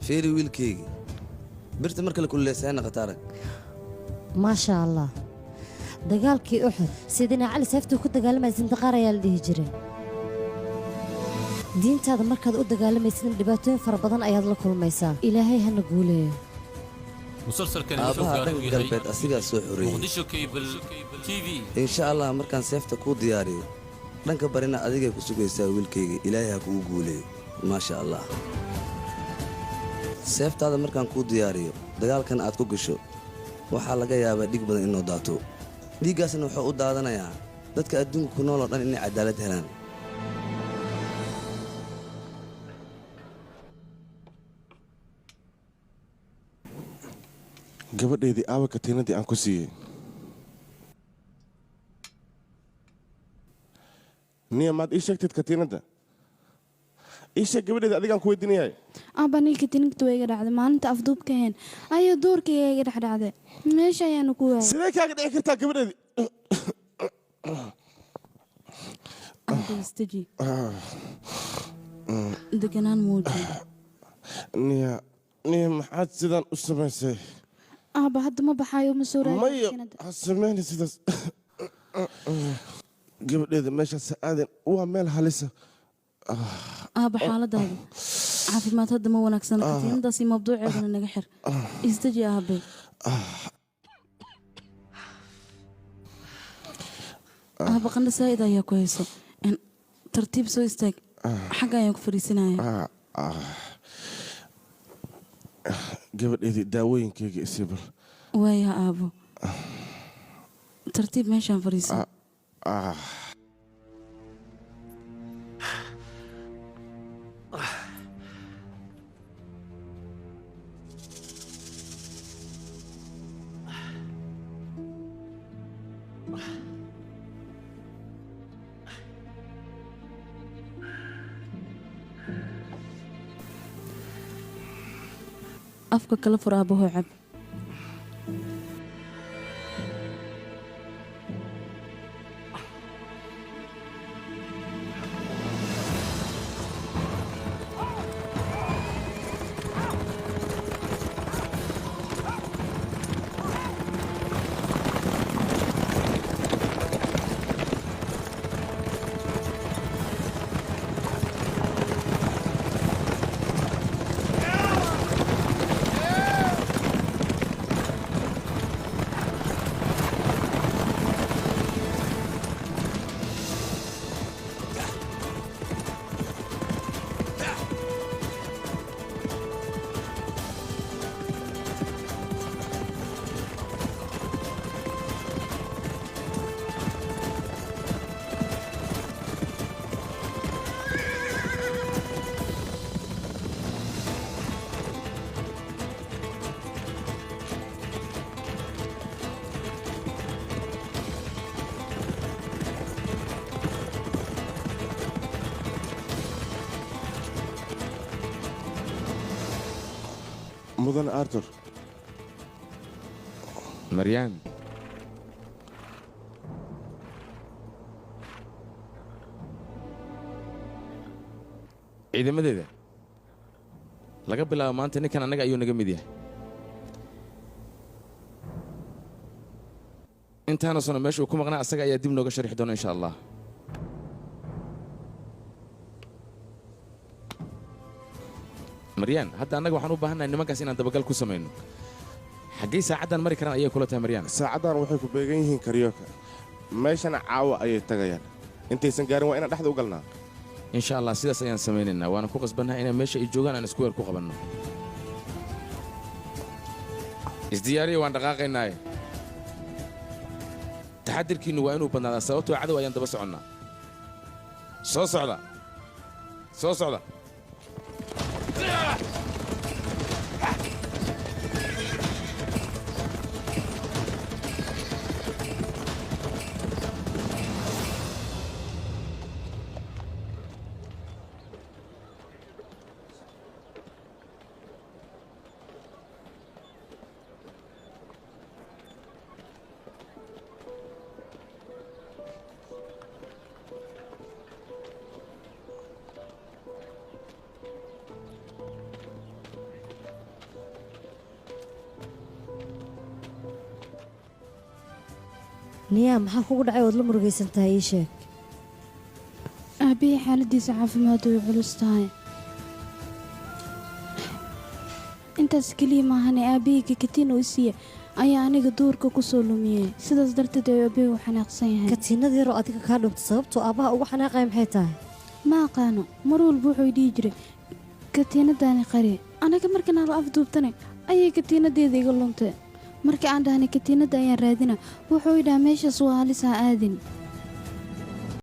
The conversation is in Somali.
fiiri wiilkaygi birta marka la kulleysayna qataarag maasha allah dagaalkii uxud sidina cali seeftuu ku dagaalamaysa indaqaar ayaa la dhihi jiray diintaada markaad u dagaalamaysidna dhibaatooyin fara badan ayaad la kulmaysaa ilaahay hana guuleeyo مسلسلكani aabaha dhanka galbeed asigaa soo xoreeyey muqdisho cable tv insha allah markaan seefta kuu diyaariyo dhanka barina adigay ku sugaysaa wiilkayga ilaahay ha kugu guuleeyo maasha allah seeftaada markaan kuu diyaariyo dagaalkan aad ku gasho waxaa laga yaabaa dhig badan inuu daato dhiiggaasna wuxuu u daadanayaa dadka adduunka ku nool oo dhan inay cadaalad helaan gabadheedii aawa katiinadii aan ku siiyey niya maad ii sheegteed katiinadda ii sheeg gabadheeda adigaan ku weydiinayahay abba ninka tinigta way iga dhacday maalinta afduubka heen ayuu duurkayga iga dhex dhacday meesha ayaanu ku waayay sidee kaaga dhici kartaa gabadheedii abdaistaji deganaan muuji niya maxaad sidaan u samaysay abba hadda ma baxaayo ma soo mayo ha samayna sidaas gabadheeda meeshaas aadan waa meel halisa abba xaaladaada caafimaad hadda ma wanaagsan katiinadaasi mabduuceedana naga xir istaji aabe abba qandha saa'id ayaa ku hayso tartiib soo istaag xagga ayaan ku fadhiisanaya gabadheedii daawooyinkeyga isibal waaya aabo tartiib meeshaan fadhiisan afka kala fur aabaho cab mudan arthur maryaan ciidamadeeda laga bilaabo maanta ninkan annaga ayuu naga mid yahay intaana sano meesha uu ku maqnaa asaga ayaa dib nooga sharixi doona insha allah maryaan hadda annaga waxaan u baahannahay nimankaas inaan dabagal ku samayno xaggay saacaddan mari karaan ayay kula tahay maryaan saacaddan waxay ku beegan yihiin karyoka meeshana caawa ayay tagayaan intaysan gaarin waa inaan dhexda u galnaa insha allah sidaas ayaan samaynaynaa waana ku qasbannahay inaan meesha ay joogaan aan isku weer ku qabanno isdiyaariya waan dhaqaaqaynaaye taxadirkiinnu waa inuu badnaadaa sababtoo cadow ayaan daba soconnaa soo socda soo socda niyaa maxaa kugu dhacay ood la murugaysan tahay ii sheeg aabihii xaaladiisa caafimaad way culus tahay intaas keliya maahane aabihii kakatiin oo isiiya ayaa aniga duurka ku soo lumiyey sidaas darteed ayuu aabihii u xanaaqsan yahay katiinad yaroo adiga kaa dhuntay sababtoo aabbaha uga xanaaqaya maxay tahay ma aqaano mar walba wuxuu dhihi jiray katiinadaani qari anaga markaan ala afduubtane ayay katiinadeeda iga luntay markii aan dhahnay katiinada ayaan raadina wuxuu idhaha meeshaas waa halis ha aadin